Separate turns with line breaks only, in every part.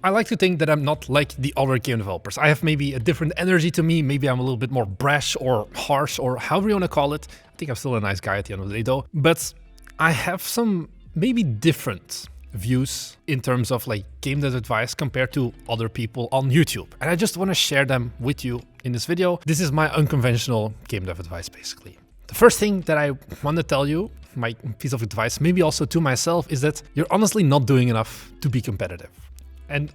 I like to think that I'm not like the other game developers. I have maybe a different energy to me. Maybe I'm a little bit more brash or harsh or however you want to call it. I think I'm still a nice guy at the end of the day though. But I have some maybe different views in terms of like game dev advice compared to other people on YouTube. And I just want to share them with you in this video. This is my unconventional game dev advice basically. The first thing that I want to tell you, my piece of advice, maybe also to myself, is that you're honestly not doing enough to be competitive. And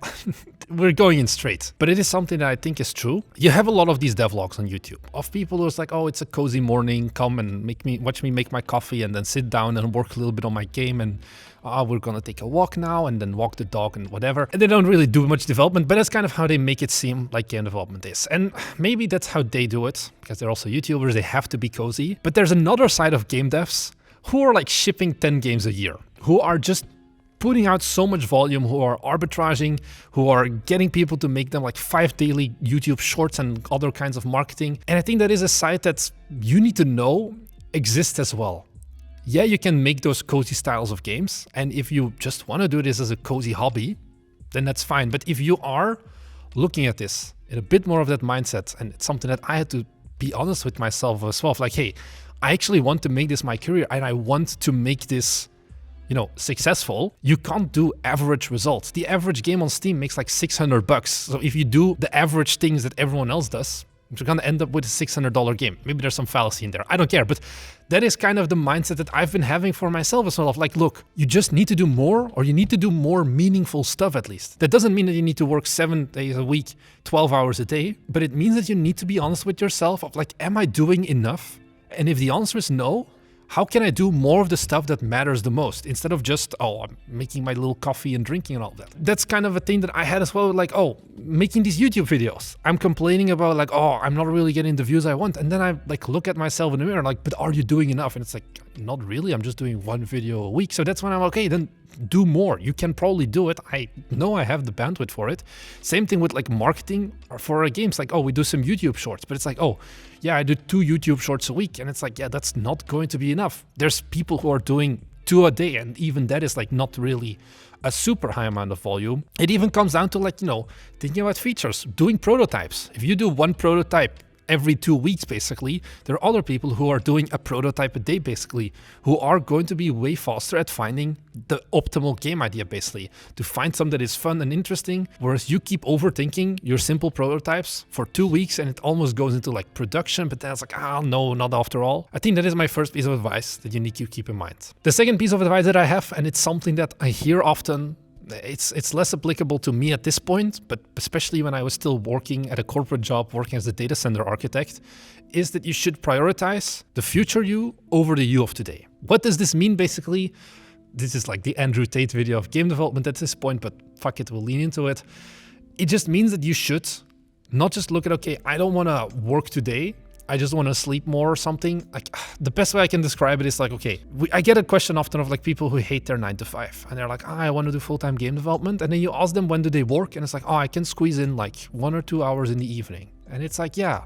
we're going in straight, but it is something that I think is true. You have a lot of these devlogs on YouTube of people who's like, oh, it's a cozy morning, come and watch me make my coffee and then sit down and work a little bit on my game and we're gonna take a walk now and then walk the dog and whatever. And they don't really do much development, but that's kind of how they make it seem like game development is. And maybe that's how they do it, because they're also YouTubers, they have to be cozy. But there's another side of game devs who are like shipping 10 games a year, who are just putting out so much volume, who are arbitraging, who are getting people to make them like 5 daily YouTube shorts and other kinds of marketing. And I think that is a side that you need to know exists as well. Yeah, you can make those cozy styles of games. And if you just want to do this as a cozy hobby, then that's fine. But if you are looking at this in a bit more of that mindset, and it's something that I had to be honest with myself as well, like, hey, I actually want to make this my career and I want to make this, you know, successful. You can't do average results. The average game on Steam makes like $600. So if you do the average things that everyone else does, you're gonna end up with a $600 game. Maybe there's some fallacy in there, I don't care. But that is kind of the mindset that I've been having for myself as well, of like, look, you just need to do more, or you need to do more meaningful stuff at least. That doesn't mean that you need to work 7 days a week, 12 hours a day, but it means that you need to be honest with yourself of like, am I doing enough? And if the answer is no, how can I do more of the stuff that matters the most instead of just, oh, I'm making my little coffee and drinking and all that. That's kind of a thing that I had as well, like, oh, making these YouTube videos. I'm complaining about like, oh, I'm not really getting the views I want. And then I like look at myself in the mirror like, but are you doing enough? And it's like, not really, I'm just doing 1 video a week. So that's when I'm okay, then do more. You can probably do it. I know I have the bandwidth for it. Same thing with like marketing for games, like, oh, we do some YouTube shorts, but it's like, oh, yeah, I do 2 YouTube shorts a week. And it's like, yeah, that's not going to be enough. There's people who are doing 2 a day, and even that is like not really a super high amount of volume. It even comes down to like, you know, thinking about features, doing prototypes. If you do 1 prototype every 2 weeks, basically, there are other people who are doing a prototype a day, basically, who are going to be way faster at finding the optimal game idea, basically, to find something that is fun and interesting, whereas you keep overthinking your simple prototypes for 2 weeks and it almost goes into like production, but then it's like, ah, no, not after all. I think that is my first piece of advice that you need to keep in mind. The second piece of advice that I have, and it's something that I hear often, it's less applicable to me at this point, but especially when I was still working at a corporate job, working as a data center architect, is that you should prioritize the future you over the you of today. What does this mean basically? This is like the Andrew Tate video of game development at this point, but fuck it, we'll lean into it. It just means that you should not just look at, okay, I don't want to work today, I just want to sleep more or something. Like, the best way I can describe it is like, okay, I get a question often of like people who hate their 9 to 5 and they're like, I want to do full-time game development. And then you ask them, when do they work? And it's like, oh, I can squeeze in like 1 or 2 hours in the evening. And it's like, yeah,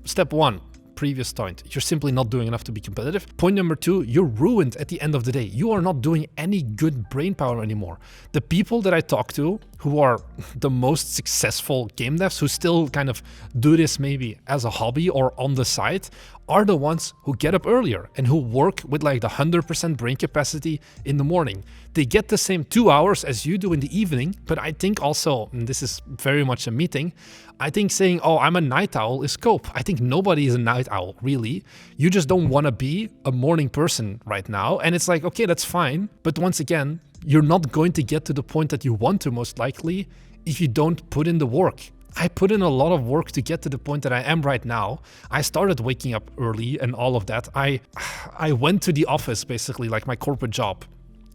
step 1, previous point, you're simply not doing enough to be competitive. Point number 2, you're ruined at the end of the day. You are not doing any good brain power anymore. The people that I talk to who are the most successful game devs, who still kind of do this maybe as a hobby or on the side, are the ones who get up earlier and who work with like the 100% brain capacity in the morning. They get the same 2 hours as you do in the evening, but I think also, and this is very much a meeting, I think saying, oh, I'm a night owl is cope. I think nobody is a night owl, really. You just don't want to be a morning person right now. And it's like, okay, that's fine. But once again, you're not going to get to the point that you want to most likely if you don't put in the work. I put in a lot of work to get to the point that I am right now. I started waking up early and all of that. I went to the office, basically, like my corporate job,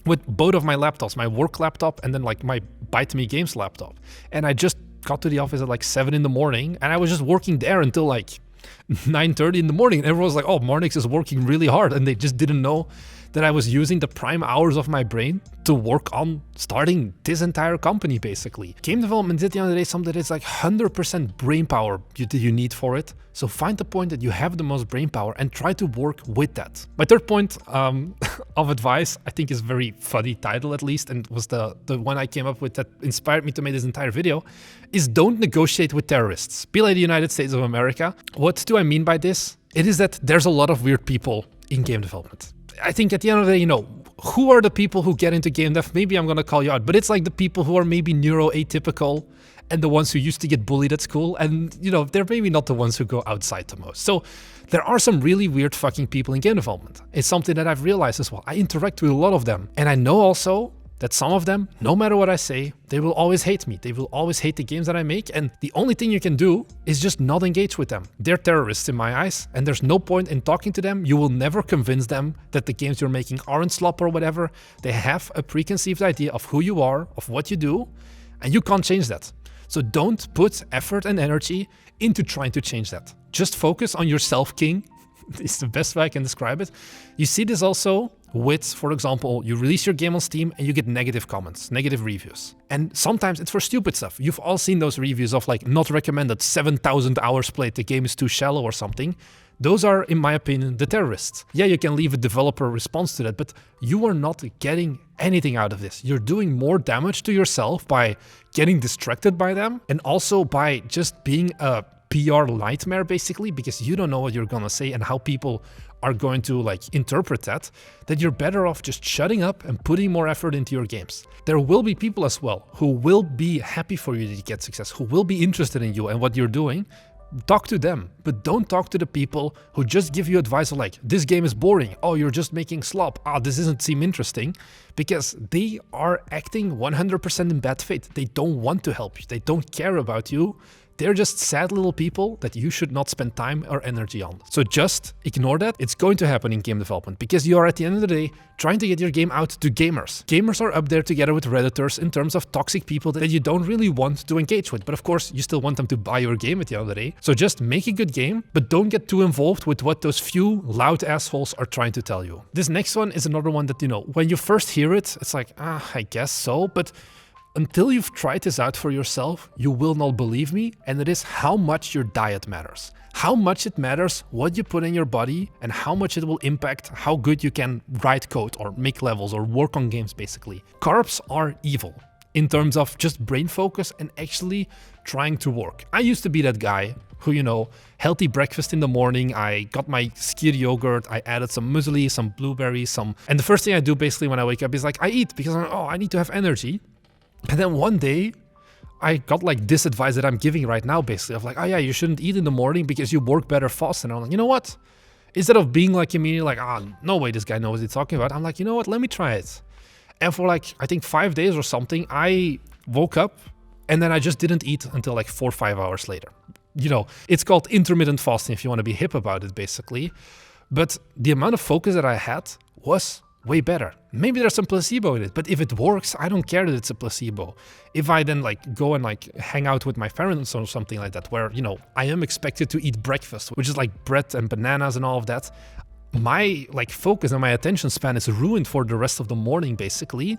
with both of my laptops, my work laptop and then like my Bite Me Games laptop. And I just got to the office at like 7 in the morning and I was just working there until like 9:30 in the morning. And everyone was like, oh, Marnix is working really hard. And they just didn't know that I was using the prime hours of my brain to work on starting this entire company, basically. Game development at the end of the day is something that is like 100% brain power you need for it. So find the point that you have the most brain power and try to work with that. My third point of advice, I think is a very funny title at least, and was the one I came up with that inspired me to make this entire video, is don't negotiate with terrorists. Be like the United States of America. What do I mean by this? It is that there's a lot of weird people in game development. I think at the end of the day, you know, who are the people who get into game dev? Maybe I'm gonna call you out, but it's like the people who are maybe neuroatypical and the ones who used to get bullied at school, and you know, they're maybe not the ones who go outside the most. So there are some really weird fucking people in game development. It's something that I've realized as well. I interact with a lot of them, and I know also that some of them, no matter what I say, they will always hate me. They will always hate the games that I make, and the only thing you can do is just not engage with them. They're terrorists in my eyes, and there's no point in talking to them. You will never convince them that the games you're making aren't slop or whatever. They have a preconceived idea of who you are, of what you do, and you can't change that. So don't put effort and energy into trying to change that. Just focus on yourself, king. It's the best way I can describe it. You see this also with, for example, you release your game on Steam and you get negative comments, negative reviews. And sometimes it's for stupid stuff. You've all seen those reviews of like not recommended, 7,000 hours played, the game is too shallow or something. Those are, in my opinion, the terrorists. Yeah, you can leave a developer response to that, but you are not getting anything out of this. You're doing more damage to yourself by getting distracted by them and also by just being a PR nightmare, basically, because you don't know what you're gonna say and how people are going to like interpret that you're better off just shutting up and putting more effort into your games. There will be people as well who will be happy for you to get success, who will be interested in you and what you're doing. Talk to them, but don't talk to the people who just give you advice of like, this game is boring, oh, you're just making slop, this doesn't seem interesting, because they are acting 100% in bad faith. They don't want to help you, they don't care about you. They're just sad little people that you should not spend time or energy on. So just ignore that. It's going to happen in game development because you are at the end of the day trying to get your game out to gamers. Gamers are up there together with Redditors in terms of toxic people that you don't really want to engage with. But of course, you still want them to buy your game at the end of the day. So just make a good game, but don't get too involved with what those few loud assholes are trying to tell you. This next one is another one that, you know, when you first hear it, it's like, I guess so, but until you've tried this out for yourself, you will not believe me, and it is how much your diet matters. How much it matters what you put in your body and how much it will impact how good you can write code or make levels or work on games, basically. Carbs are evil in terms of just brain focus and actually trying to work. I used to be that guy who, you know, healthy breakfast in the morning, I got my skyr yogurt, I added some muesli, some blueberries, and the first thing I do basically when I wake up is like I eat because I need to have energy. And then one day, I got like this advice that I'm giving right now, basically, of like, oh yeah, you shouldn't eat in the morning because you work better fast. And I'm like, you know what? Instead of being like immediately like, no way, this guy knows what he's talking about. I'm like, you know what? Let me try it. And for like, I think 5 days or something, I woke up and then I just didn't eat until like 4 or 5 hours later. You know, it's called intermittent fasting if you want to be hip about it, basically. But the amount of focus that I had was way better. Maybe there's some placebo in it, but if it works, I don't care that it's a placebo. If I then like go and like hang out with my parents or something like that, where, you know, I am expected to eat breakfast, which is like bread and bananas and all of that, my like focus and my attention span is ruined for the rest of the morning, basically.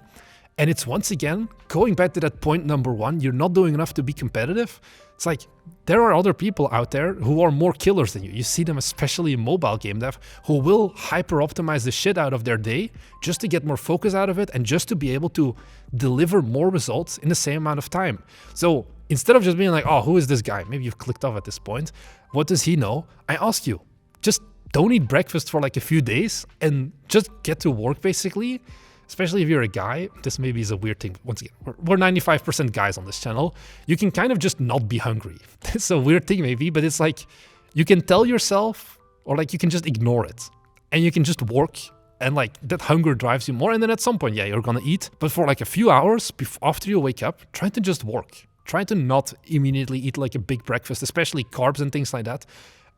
And it's once again, going back to that point number one, you're not doing enough to be competitive. It's like, there are other people out there who are more killers than you. You see them especially in mobile game dev, who will hyper-optimize the shit out of their day just to get more focus out of it and just to be able to deliver more results in the same amount of time. So instead of just being like, oh, who is this guy? Maybe you've clicked off at this point. What does he know? I ask you, just don't eat breakfast for like a few days and just get to work, basically. Especially if you're a guy, this maybe is a weird thing. Once again, we're 95% guys on this channel. You can kind of just not be hungry. It's a weird thing maybe, but it's like you can tell yourself, or like you can just ignore it. And you can just work, and like that hunger drives you more. And then at some point, yeah, you're gonna eat. But for like a few hours after you wake up, try to just work. Try to not immediately eat like a big breakfast, especially carbs and things like that.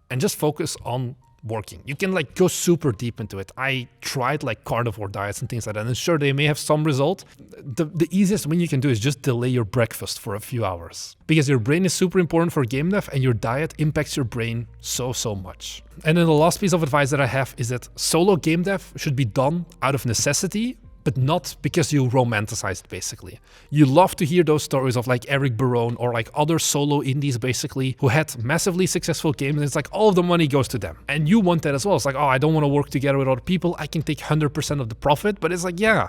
And just focus on working. You can like go super deep into it. I tried like carnivore diets and things like that, and sure, they may have some result. The easiest thing you can do is just delay your breakfast for a few hours, because your brain is super important for game dev, and your diet impacts your brain so much. And then the last piece of advice that I have is that solo game dev should be done out of necessity, but not because you romanticize it, basically. You love to hear those stories of like Eric Barone or like other solo indies, basically, who had massively successful games, and it's like all of the money goes to them. And you want that as well. It's like, oh, I don't want to work together with other people. I can take 100% of the profit, but it's like, yeah,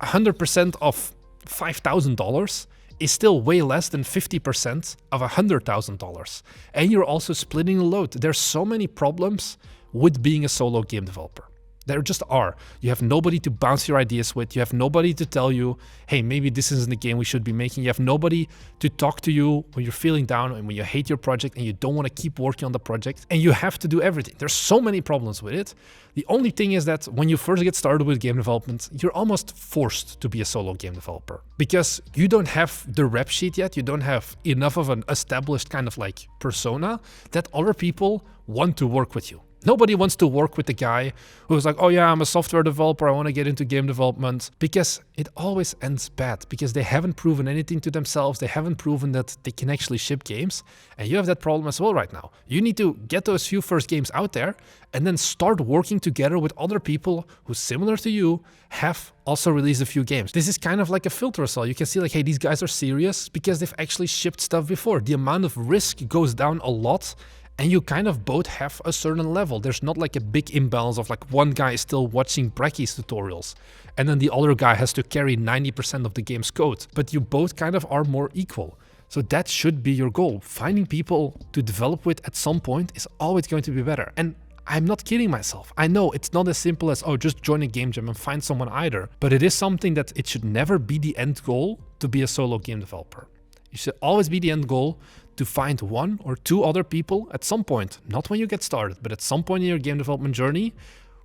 100% of $5,000 is still way less than 50% of $100,000. And you're also splitting the load. There's so many problems with being a solo game developer. There just are. You have nobody to bounce your ideas with. You have nobody to tell you, hey, maybe this isn't the game we should be making. You have nobody to talk to you when you're feeling down and when you hate your project and you don't want to keep working on the project. And you have to do everything. There's so many problems with it. The only thing is that when you first get started with game development, you're almost forced to be a solo game developer, because you don't have the rep sheet yet. You don't have enough of an established kind of like persona that other people want to work with you. Nobody wants to work with the guy who's like, oh yeah, I'm a software developer, I want to get into game development, because it always ends bad, because they haven't proven anything to themselves. They haven't proven that they can actually ship games. And you have that problem as well right now. You need to get those few first games out there and then start working together with other people who, similar to you, have also released a few games. This is kind of like a filter as well. You can see like, hey, these guys are serious because they've actually shipped stuff before. The amount of risk goes down a lot, and you kind of both have a certain level. There's not like a big imbalance of like one guy is still watching Bracky's tutorials and then the other guy has to carry 90% of the game's code, but you both kind of are more equal. So that should be your goal. Finding people to develop with at some point is always going to be better. And I'm not kidding myself. I know it's not as simple as, oh, just join a game jam and find someone either, but it is something that it should never be the end goal to be a solo game developer. It should always be the end goal to find one or two other people at some point, not when you get started, but at some point in your game development journey,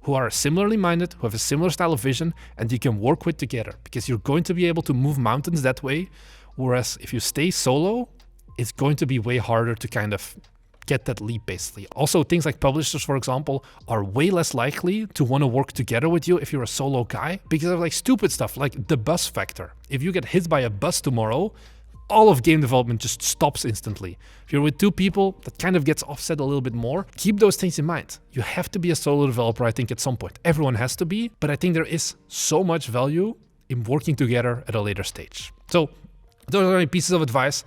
who are similarly minded, who have a similar style of vision, and you can work with together, because you're going to be able to move mountains that way. Whereas if you stay solo, it's going to be way harder to kind of get that leap, basically. Also, things like publishers, for example, are way less likely to want to work together with you if you're a solo guy, because of like stupid stuff like the bus factor. If you get hit by a bus tomorrow, all of game development just stops instantly. If you're with two people, that kind of gets offset a little bit more. Keep those things in mind. You have to be a solo developer, I think, at some point. Everyone has to be, but I think there is so much value in working together at a later stage. So those are my pieces of advice.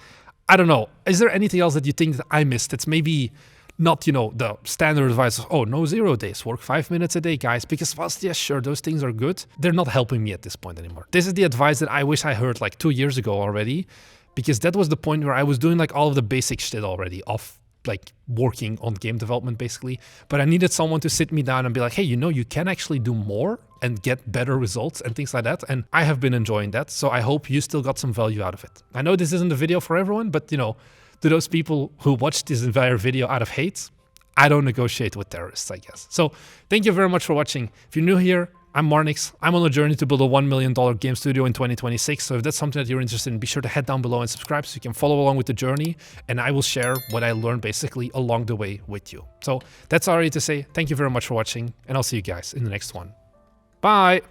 I don't know. Is there anything else that you think that I missed? It's maybe not, you know, the standard advice of, oh, no 0 days, work 5 minutes a day, guys, because whilst, yes, sure, those things are good, they're not helping me at this point anymore. This is the advice that I wish I heard like 2 years ago already, because that was the point where I was doing like all of the basic shit already of like working on game development, basically. But I needed someone to sit me down and be like, hey, you know, you can actually do more and get better results and things like that. And I have been enjoying that. So I hope you still got some value out of it. I know this isn't a video for everyone, but you know, to those people who watched this entire video out of hate, I don't negotiate with terrorists, I guess. So thank you very much for watching. If you're new here, I'm Marnix. I'm on a journey to build a $1 million game studio in 2026. So if that's something that you're interested in, be sure to head down below and subscribe so you can follow along with the journey. And I will share what I learned basically along the way with you. So that's all I need to say. Thank you very much for watching, and I'll see you guys in the next one. Bye.